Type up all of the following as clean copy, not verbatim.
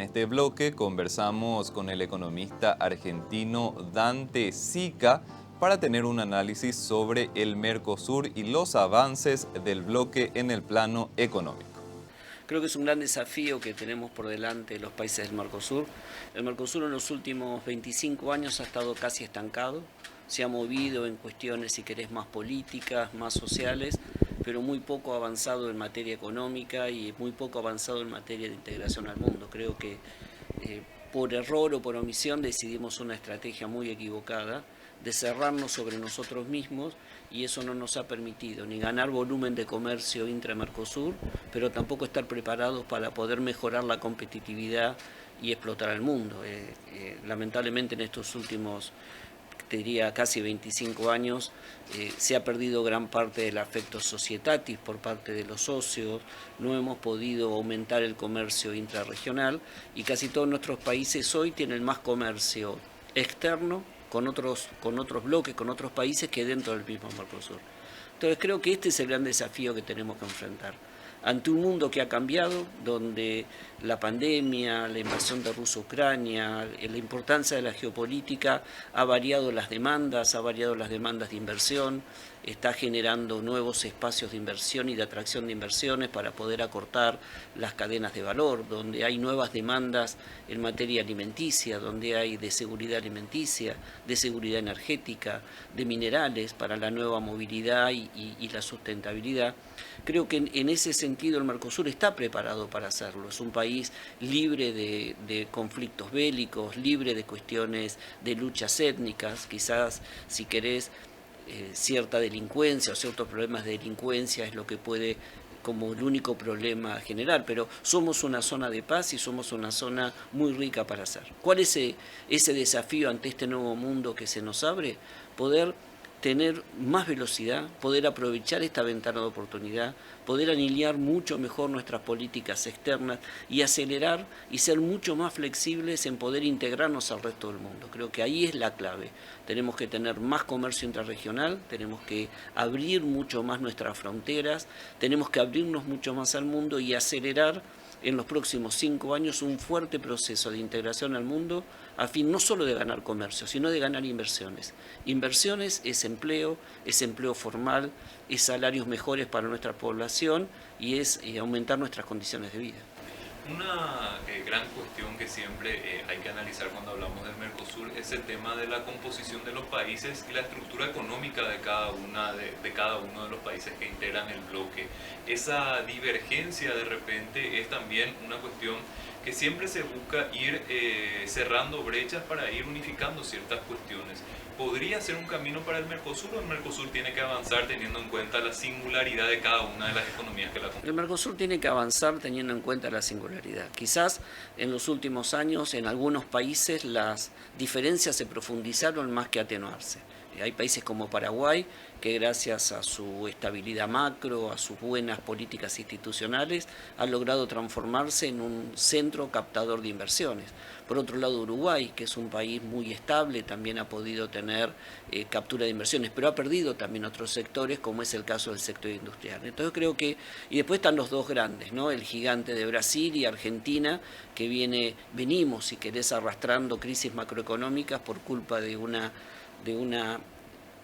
En este bloque conversamos con el economista argentino Dante Sica para tener un análisis sobre el Mercosur y los avances del bloque en el plano económico. Creo que es un gran desafío que tenemos por delante los países del Mercosur. El Mercosur en los últimos 25 años ha estado casi estancado, se ha movido en cuestiones, si querés, más políticas, más sociales, pero muy poco avanzado en materia económica y muy poco avanzado en materia de integración al mundo. Creo que por error o por omisión decidimos una estrategia muy equivocada de cerrarnos sobre nosotros mismos, y eso no nos ha permitido ni ganar volumen de comercio intra-Mercosur, pero tampoco estar preparados para poder mejorar la competitividad y explotar al mundo. Lamentablemente en estos últimos, te diría, casi 25 años, se ha perdido gran parte del afecto societatis por parte de los socios, no hemos podido aumentar el comercio intrarregional y casi todos nuestros países hoy tienen más comercio externo con otros bloques, con otros países que dentro del mismo Mercosur. Entonces creo que este es el gran desafío que tenemos que enfrentar. Ante un mundo que ha cambiado, donde la pandemia, la invasión de Rusia a Ucrania, la importancia de la geopolítica ha variado las demandas de inversión, está generando nuevos espacios de inversión y de atracción de inversiones para poder acortar las cadenas de valor, donde hay nuevas demandas en materia alimenticia, donde hay de seguridad alimenticia, de seguridad energética, de minerales para la nueva movilidad y la sustentabilidad. Creo que en ese sentido el Mercosur está preparado para hacerlo. Es un país libre de conflictos bélicos, libre de cuestiones de luchas étnicas, quizás, si querés, cierta delincuencia o ciertos problemas de delincuencia es lo que puede como el único problema general, pero somos una zona de paz y somos una zona muy rica para hacer. ¿Cuál es ese desafío ante este nuevo mundo que se nos abre? Poder tener más velocidad, poder aprovechar esta ventana de oportunidad, poder alinear mucho mejor nuestras políticas externas y acelerar y ser mucho más flexibles en poder integrarnos al resto del mundo. Creo que ahí es la clave. Tenemos que tener más comercio intrarregional, tenemos que abrir mucho más nuestras fronteras, tenemos que abrirnos mucho más al mundo y acelerar en los próximos 5 años un fuerte proceso de integración al mundo a fin no solo de ganar comercio, sino de ganar inversiones. Inversiones es empleo formal, es salarios mejores para nuestra población y es aumentar nuestras condiciones de vida. Una gran cuestión que siempre hay que analizar cuando hablamos del Mercosur es el tema de la composición de los países y la estructura económica de cada uno de los países que integran el bloque. Esa divergencia de repente es también una cuestión que siempre se busca ir cerrando brechas para ir unificando ciertas cuestiones. ¿Podría ser un camino para el Mercosur o el Mercosur tiene que avanzar teniendo en cuenta la singularidad de cada una de las economías que la componen? El Mercosur tiene que avanzar teniendo en cuenta la singularidad. Quizás en los últimos años en algunos países las diferencias se profundizaron más que atenuarse. Hay países como Paraguay que gracias a su estabilidad macro, a sus buenas políticas institucionales, han logrado transformarse en un centro captador de inversiones. Por otro lado, Uruguay, que es un país muy estable, también ha podido tener captura de inversiones, pero ha perdido también otros sectores, como es el caso del sector industrial. Entonces creo que, y después están los dos grandes, ¿no? El gigante de Brasil y Argentina, que venimos, si querés, arrastrando crisis macroeconómicas por culpa de una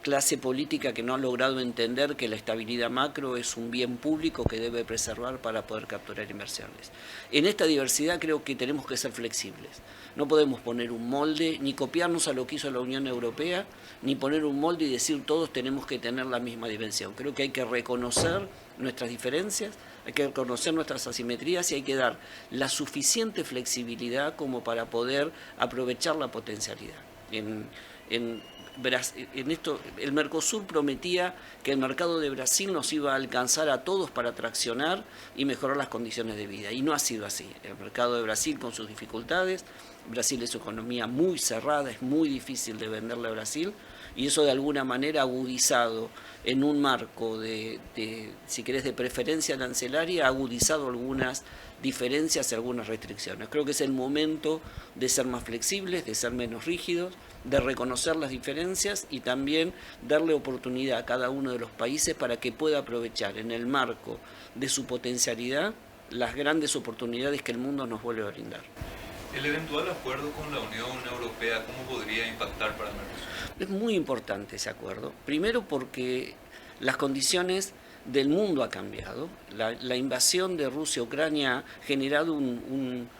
clase política que no ha logrado entender que la estabilidad macro es un bien público que debe preservar para poder capturar inversiones. En esta diversidad creo que tenemos que ser flexibles. No podemos poner un molde, ni copiarnos a lo que hizo la Unión Europea, ni poner un molde y decir todos tenemos que tener la misma dimensión. Creo que hay que reconocer nuestras diferencias, hay que reconocer nuestras asimetrías y hay que dar la suficiente flexibilidad como para poder aprovechar la potencialidad. En esto, el Mercosur prometía que el mercado de Brasil nos iba a alcanzar a todos para traccionar y mejorar las condiciones de vida. Y no ha sido así. El mercado de Brasil con sus dificultades, Brasil es una economía muy cerrada, es muy difícil de venderle a Brasil, y eso de alguna manera ha agudizado en un marco si querés, de preferencia arancelaria, ha agudizado algunas diferencias y algunas restricciones. Creo que es el momento de ser más flexibles, de ser menos rígidos, de reconocer las diferencias y también darle oportunidad a cada uno de los países para que pueda aprovechar en el marco de su potencialidad las grandes oportunidades que el mundo nos vuelve a brindar. ¿El eventual acuerdo con la Unión Europea cómo podría impactar para el Mercosur? Es muy importante ese acuerdo. Primero porque las condiciones del mundo han cambiado. La invasión de Rusia a Ucrania ha generado un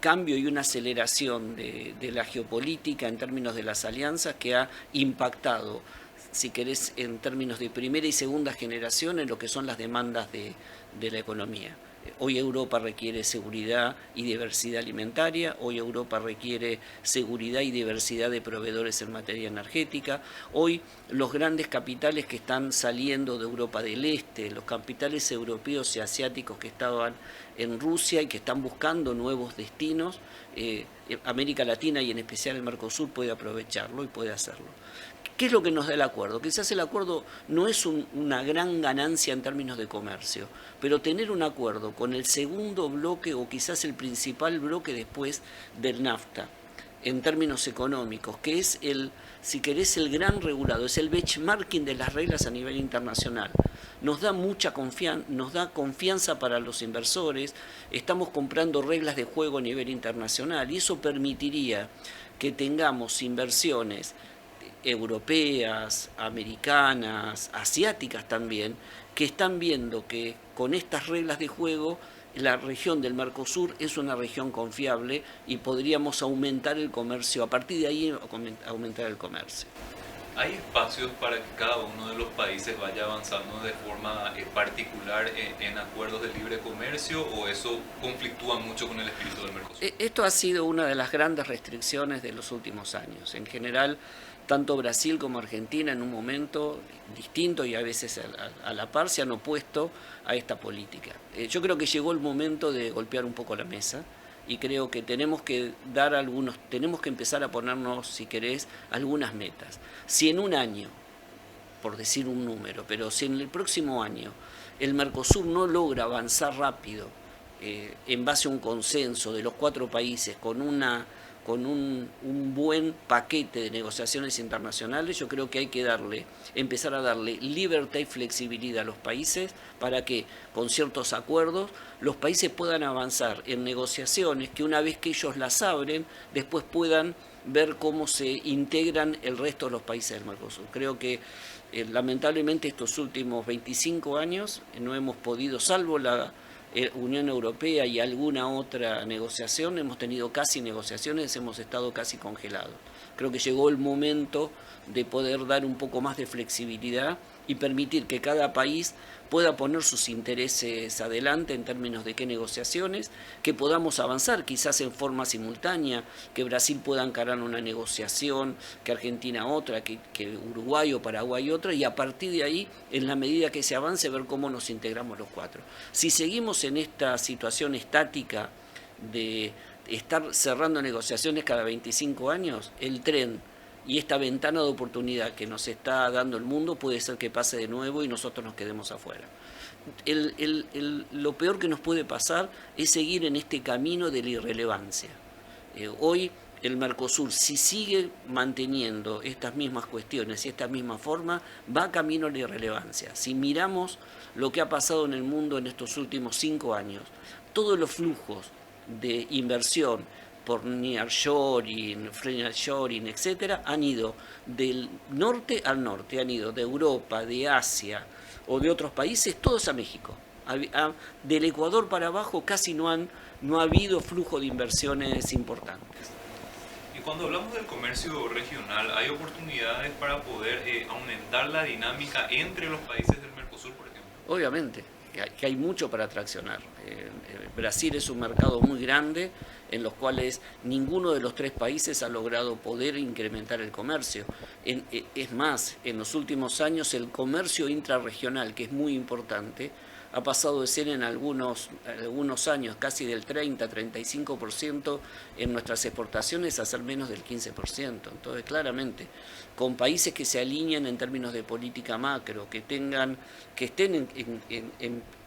cambio y una aceleración de la geopolítica en términos de las alianzas que ha impactado, si querés, en términos de primera y segunda generación en lo que son las demandas de la economía. Hoy Europa requiere seguridad y diversidad alimentaria, hoy Europa requiere seguridad y diversidad de proveedores en materia energética, hoy los grandes capitales que están saliendo de Europa del Este, los capitales europeos y asiáticos que estaban en Rusia y que están buscando nuevos destinos, América Latina y en especial el Mercosur puede aprovecharlo y puede hacerlo. ¿Qué es lo que nos da el acuerdo? Quizás el acuerdo no es una gran ganancia en términos de comercio, pero tener un acuerdo con el segundo bloque o quizás el principal bloque después del NAFTA, en términos económicos, que es si querés, el gran regulado, es el benchmarking de las reglas a nivel internacional. Nos da mucha confianza, nos da confianza para los inversores, estamos comprando reglas de juego a nivel internacional y eso permitiría que tengamos inversiones europeas, americanas, asiáticas también, que están viendo que con estas reglas de juego la región del Mercosur es una región confiable y podríamos aumentar el comercio, a partir de ahí aumentar el comercio. ¿Hay espacios para que cada uno de los países vaya avanzando de forma particular en acuerdos de libre comercio o eso conflictúa mucho con el espíritu del Mercosur? Esto ha sido una de las grandes restricciones de los últimos años. En general, tanto Brasil como Argentina en un momento distinto y a veces a la par se han opuesto a esta política. Yo creo que llegó el momento de golpear un poco la mesa y creo que tenemos que empezar a ponernos, si querés, algunas metas. Si en un año, por decir un número, pero si en el próximo año el Mercosur no logra avanzar rápido en base a un consenso de los 4 países con un buen paquete de negociaciones internacionales, yo creo que hay que empezar a darle libertad y flexibilidad a los países para que con ciertos acuerdos los países puedan avanzar en negociaciones que una vez que ellos las abren, después puedan ver cómo se integran el resto de los países del Mercosur. Creo que lamentablemente estos últimos 25 años no hemos podido, salvo la Unión Europea y alguna otra negociación, hemos tenido casi negociaciones, hemos estado casi congelados. Creo que llegó el momento de poder dar un poco más de flexibilidad y permitir que cada país pueda poner sus intereses adelante en términos de qué negociaciones, que podamos avanzar quizás en forma simultánea, que Brasil pueda encarar una negociación, que Argentina otra, que Uruguay o Paraguay otra, y a partir de ahí, en la medida que se avance, ver cómo nos integramos los 4. Si seguimos en esta situación estática de estar cerrando negociaciones cada 25 años, el tren y esta ventana de oportunidad que nos está dando el mundo puede ser que pase de nuevo y nosotros nos quedemos afuera. Lo peor que nos puede pasar es seguir en este camino de la irrelevancia. Hoy el Mercosur, si sigue manteniendo estas mismas cuestiones y esta misma forma, va camino a la irrelevancia. Si miramos lo que ha pasado en el mundo en estos últimos 5 años, todos los flujos de inversión por nearshoring, friendshoring, etcétera, han ido del norte al norte, han ido de Europa, de Asia o de otros países, todos a México. Del Ecuador para abajo casi no ha habido flujo de inversiones importantes. Y cuando hablamos del comercio regional, ¿hay oportunidades para poder aumentar la dinámica entre los países del Mercosur, por ejemplo? Obviamente, que hay mucho para traccionar. Brasil es un mercado muy grande en los cuales ninguno de los 3 países ha logrado poder incrementar el comercio. Es más, en los últimos años el comercio intrarregional, que es muy importante, ha pasado de ser en algunos años casi del 30-35% en nuestras exportaciones a ser menos del 15%. Entonces, claramente, con países que se alineen en términos de política macro, que estén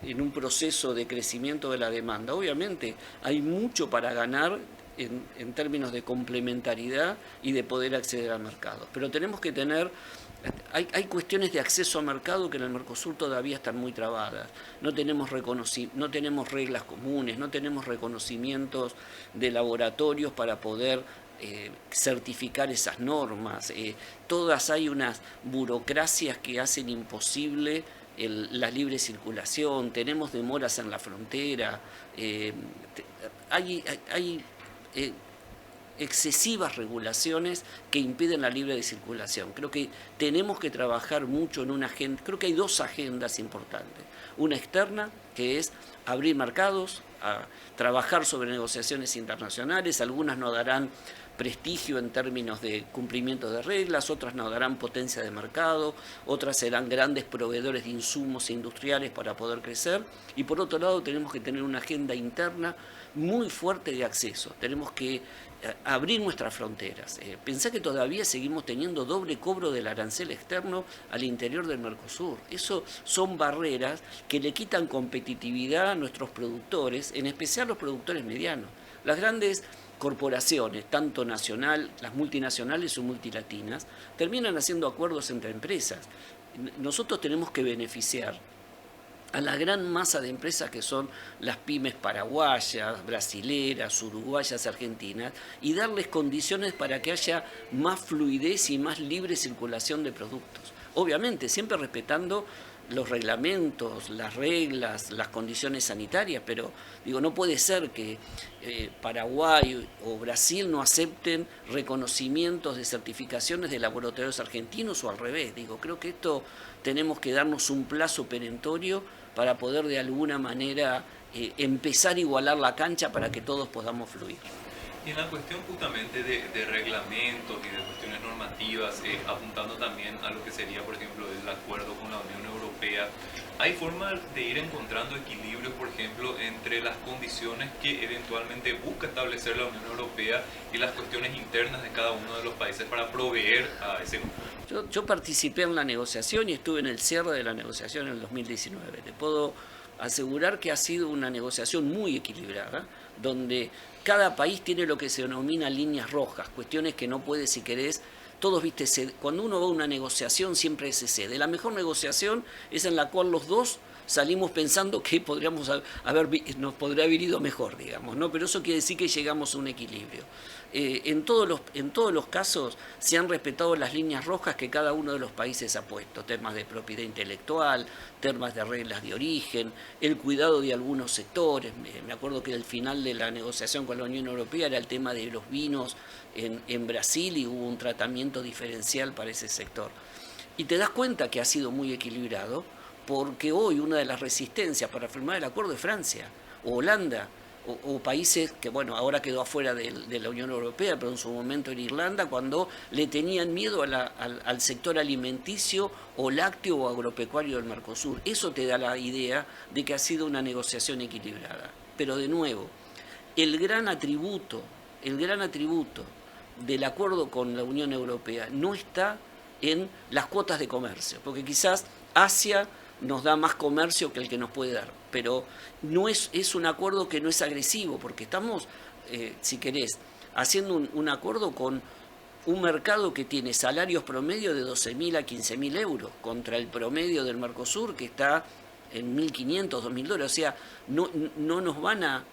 en un proceso de crecimiento de la demanda, obviamente hay mucho para ganar en términos de complementariedad y de poder acceder al mercado. Pero tenemos que tener... Hay cuestiones de acceso al mercado que en el Mercosur todavía están muy trabadas. No tenemos reglas comunes, no tenemos reconocimientos de laboratorios para poder certificar esas normas. Todas hay unas burocracias que hacen imposible la libre circulación, tenemos demoras en la frontera, hay excesivas regulaciones que impiden la libre circulación. Creo que tenemos que trabajar mucho en una agenda, creo que hay dos agendas importantes. Una externa, que es abrir mercados, trabajar sobre negociaciones internacionales, algunas nos darán prestigio en términos de cumplimiento de reglas, otras nos darán potencia de mercado, otras serán grandes proveedores de insumos industriales para poder crecer, y por otro lado tenemos que tener una agenda interna muy fuerte de acceso, tenemos que abrir nuestras fronteras. Pensá que todavía seguimos teniendo doble cobro del arancel externo al interior del Mercosur. Eso son barreras que le quitan competitividad a nuestros productores, en especial los productores medianos. Las grandes corporaciones, tanto nacional, las multinacionales o multilatinas, terminan haciendo acuerdos entre empresas. Nosotros tenemos que beneficiar a la gran masa de empresas que son las pymes paraguayas, brasileras, uruguayas, argentinas, y darles condiciones para que haya más fluidez y más libre circulación de productos. Obviamente, siempre respetando los reglamentos, las reglas, las condiciones sanitarias, pero digo, no puede ser que Paraguay o Brasil no acepten reconocimientos de certificaciones de laboratorios argentinos o al revés. Digo, creo que esto tenemos que darnos un plazo perentorio para poder de alguna manera empezar a igualar la cancha para que todos podamos fluir. Y en la cuestión justamente de reglamentos y de cuestiones normativas, apuntando también a lo que sería, por ejemplo, el acuerdo con la Unión Europea, ¿hay forma de ir encontrando equilibrios, por ejemplo, entre las condiciones que eventualmente busca establecer la Unión Europea y las cuestiones internas de cada uno de los países para proveer a ese grupo? Yo participé en la negociación y estuve en el cierre de la negociación en el 2019. Te puedo asegurar que ha sido una negociación muy equilibrada, donde cada país tiene lo que se denomina líneas rojas, cuestiones que no puede, si querés, todos, viste, cuando uno va a una negociación siempre se cede. La mejor negociación es en la cual los dos salimos pensando que nos podría haber ido mejor, digamos, ¿no? Pero eso quiere decir que llegamos a un equilibrio. En todos los casos se han respetado las líneas rojas que cada uno de los países ha puesto, temas de propiedad intelectual, temas de reglas de origen, el cuidado de algunos sectores. Me acuerdo que el final de la negociación con la Unión Europea era el tema de los vinos en Brasil y hubo un tratamiento diferencial para ese sector. Y te das cuenta que ha sido muy equilibrado, porque hoy una de las resistencias para firmar el acuerdo es Francia o Holanda, o países que, bueno, ahora quedó afuera de la Unión Europea, pero en su momento en Irlanda, cuando le tenían miedo al sector alimenticio o lácteo o agropecuario del Mercosur. Eso te da la idea de que ha sido una negociación equilibrada. Pero de nuevo, el gran atributo del acuerdo con la Unión Europea no está en las cuotas de comercio, porque quizás Asia nos da más comercio que el que nos puede dar, pero no es un acuerdo que no es agresivo, porque estamos, si querés, haciendo un acuerdo con un mercado que tiene salarios promedio de 12.000 a 15.000 euros, contra el promedio del Mercosur que está en 1.500, 2.000 dólares, o sea, no nos van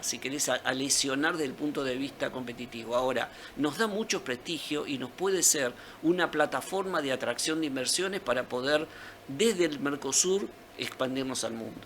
si querés, a lesionar desde el punto de vista competitivo. Ahora, nos da mucho prestigio y nos puede ser una plataforma de atracción de inversiones para poder, desde el Mercosur, expandirnos al mundo.